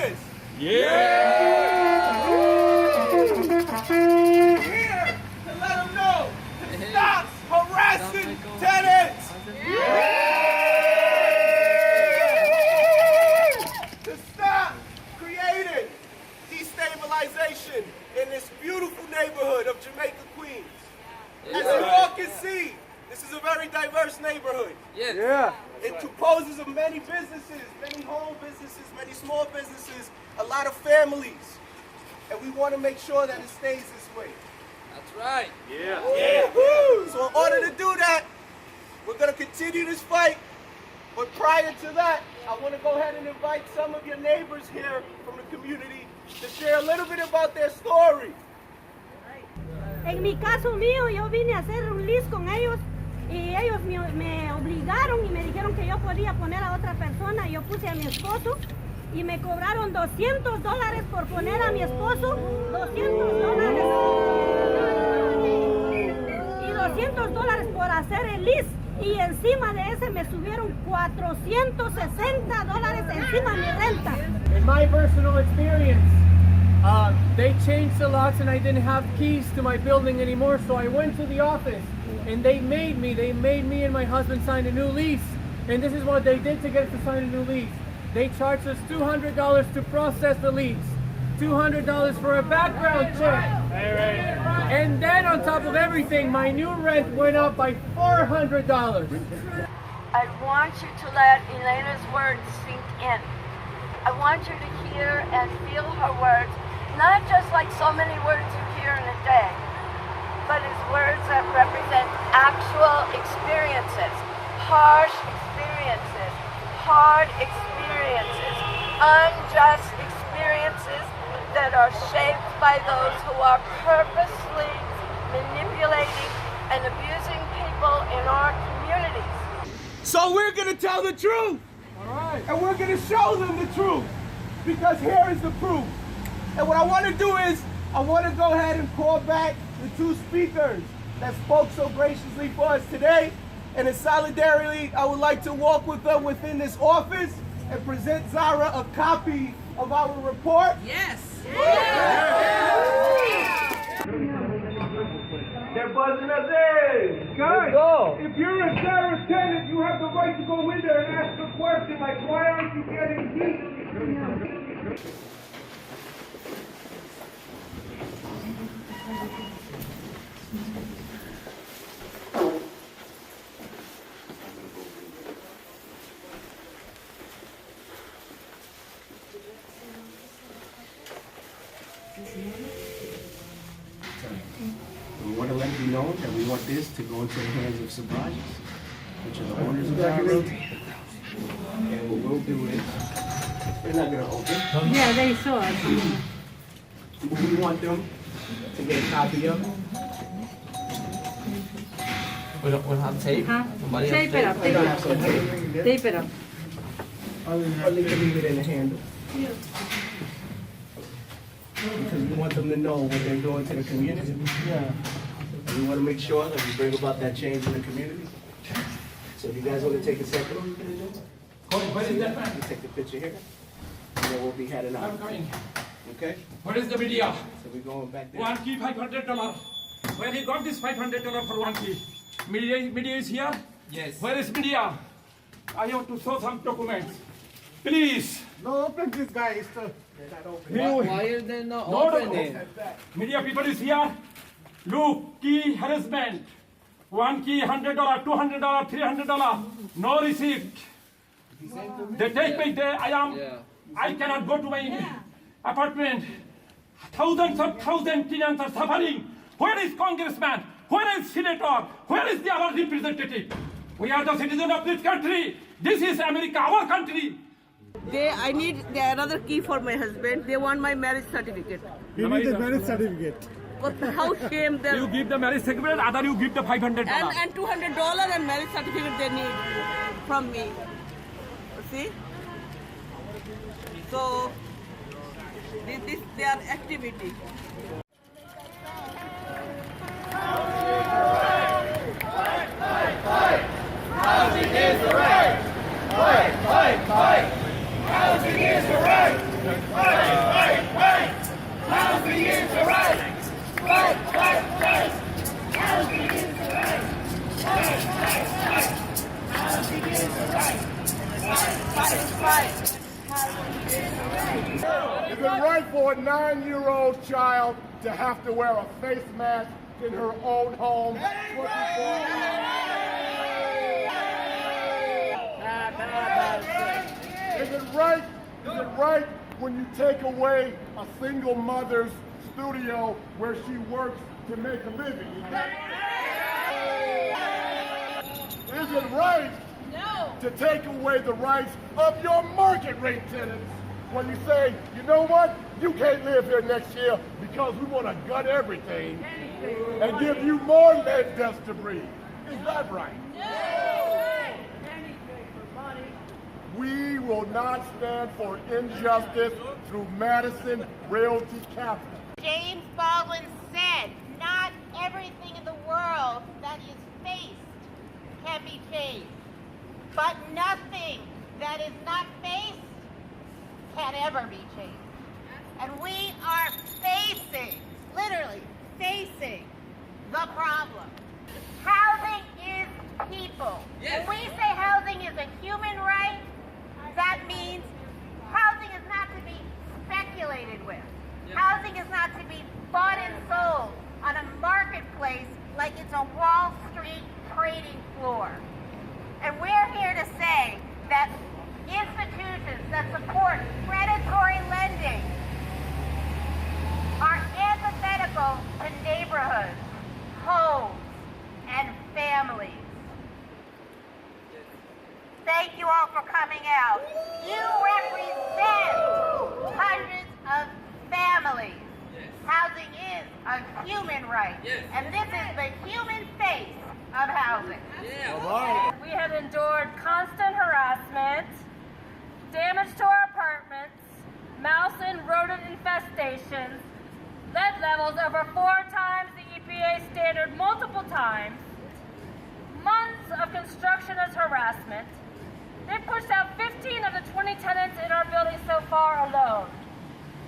GOLES. Yeah. We're here to let them know to stop harassing tenants. To stop creating destabilization in this beautiful neighborhood of Jamaica, Queens. As you all can see, this is a very diverse neighborhood. Yeah. It composes of many businesses, many home businesses, many small businesses, a lot of families. And we want to make sure that it stays this way. That's right. Yeah. So in order to do that, we're going to continue this fight. But prior to that, I want to go ahead and invite some of your neighbors here from the community to share a little bit about their story. En mi caso mío, yo vine a hacer un lease con ellos y ellos me obligaron y me dijeron que yo podía poner a otra persona. Yo puse a mi esposo y me cobraron $200 por poner a mi esposo, $200 y $200 por hacer el lease. Y encima de ese me subieron $460 encima de mi renta. In my personal experience, they changed the locks and I didn't have keys to my building anymore, so I went to the office and they made me and my husband sign a new lease. And this is what they did to get us to sign a new lease. They charged us $200 to process the lease, $200 for a background check. And then on top of everything, my new rent went up by $400. I want you to let Elena's words sink in. I want you to hear and feel her words, not just like so many words you hear in a day, but as words that represent actual experiences, harsh experiences, hard experiences, unjust experiences that are shaped by those who are purposely manipulating and abusing people in our communities. So we're going to tell the truth. All right. And we're going to show them the truth. Because here is the proof. And what I want to do is, I want to go ahead and call back the two speakers that spoke so graciously for us today. And in solidarity, I would like to walk with them within this office and present Zara a copy of our report. Yes. They're buzzing us in. Guys, If you're a Zara tenant, you have the right to go in there and ask a question like, why aren't you getting heat? We want to let you know that we want this to go into the hands of Subrajas, which are the owners of Zara Realty. And what we'll do is, they're not going to open. Yeah, they saw us. We want them to get a copy of it. We'll have tape. Somebody have Tape it up, We're going to have some tape. tape it up. Or they can leave it in the handle. Because we want them to know what they're doing to the community. Yeah. And we want to make sure that we bring about that change in the community. So if you guys want to take a second, take the picture here, and then we'll be heading out. Okay? What is the media? So we're going back there. One key $500. Where he got this $500 for one key? Media is here? Yes. Where is media? I have to show some documents. Please. No, open this guy. It's the... Why are they not No, opening? Media people is here. Look, key harassment. One key $100, $200, $300. No receipt. They take me there. I cannot go to my apartment. Thousands tenants are suffering. Where is congressman? Where is senator? Where is the other representative? We are the citizens of this country. This is America, our country. I need another key for my husband. They want my marriage certificate. You need the marriage certificate. How shame them. You give the marriage certificate, other you give the $500. And $200 and marriage certificate they need from me. See? So, this their activity. Housing is the right. Housing is the right. 9-year-old child to have to wear a face mask in her own home 24 hours. Is it right? Is it right when you take away a single mother's studio where she works to make a living? Is it right to take away the rights of your market rate tenants when you say, you know what, you can't live here next year because we want to gut everything and give you more lead dust to breathe? Is that right? We will not stand for injustice through Madison Realty Capital. James Baldwin said, not everything in the world that is faced can be changed, but nothing that is not faced can ever be changed. And we are facing, literally facing, the problem. Housing is people. Yes. When we say housing is a human right, that means housing is not to be speculated with. Yeah. Housing is not to be bought and sold on a marketplace like it's a Wall Street trading floor. And we're here to say that institutions that support predatory lending are antithetical to neighborhoods, homes, and families. Thank you all for coming out. You represent hundreds of families. Housing is a human right, and this is the human face of housing. We have endured constant harassment, damage to our apartments, mouse and rodent infestations, lead levels over 4 times the EPA standard multiple times, months of construction as harassment. They've pushed out 15 of the 20 tenants in our building so far alone.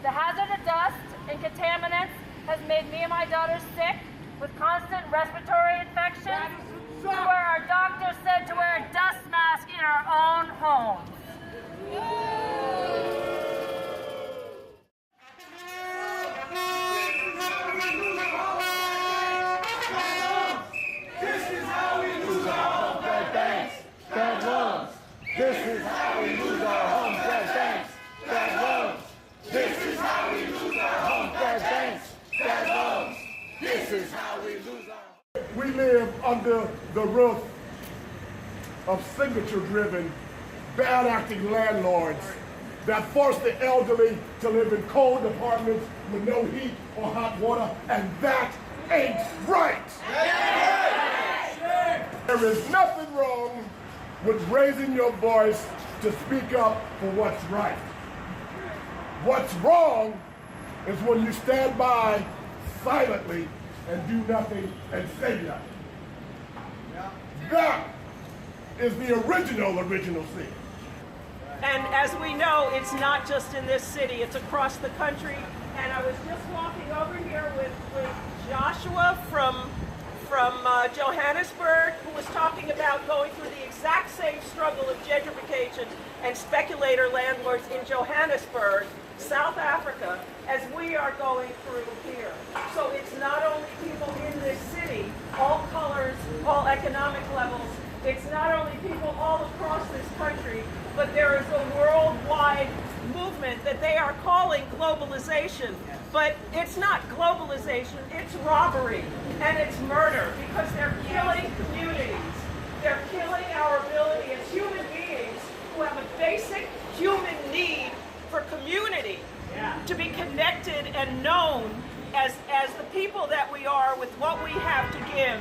The hazard of dust and contaminants has made me and my daughter sick with constant respiratory infections, to where our doctor said to wear a dust mask in our own homes. This is how we lose our homes, bad banks, bad loans. This is how we lose our homes, bad banks, bad loans. This is how we lose our homes, bad banks, bad loans. This is how we lose our homes. We live under the roof of signature-driven, bad-acting landlords that force the elderly to live in cold apartments with no heat or hot water, and that ain't right. There is nothing wrong with raising your voice to speak up for what's right. What's wrong is when you stand by silently and do nothing and say nothing. That is the original sin. And as we know, it's not just in this city, it's across the country. And I was just walking over here with Joshua from Johannesburg, who was talking about going through the exact same struggle of gentrification and speculator landlords in Johannesburg, South Africa, as we are going through here. So it's not only people in this city, all colors, all economic levels, it's not only people all across this country, but there is a worldwide movement that they are calling globalization. But it's not globalization, it's robbery and it's murder, because they're killing communities. They're killing our ability as human beings who have a basic human need for community, to be connected and known as the people that we are with what we have to give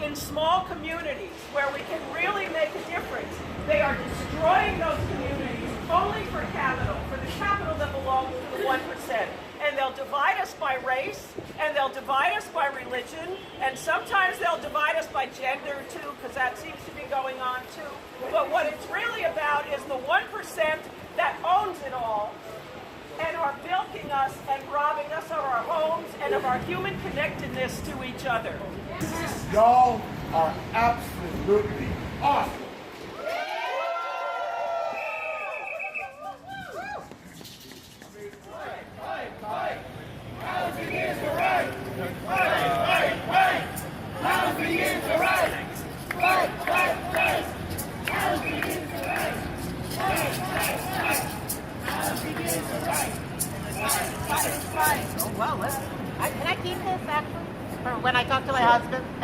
in small communities where we can really make a difference. They are destroying those communities only for capital, for the capital that belongs to the 1%. And they'll divide us by race, and they'll divide us by religion, and sometimes they'll divide us by gender too, because that seems to be going on too. But what it's really about is the 1% that owns it all, and are bilking us and robbing us of our homes and of our human connectedness to each other. Y'all are absolutely awesome. husband?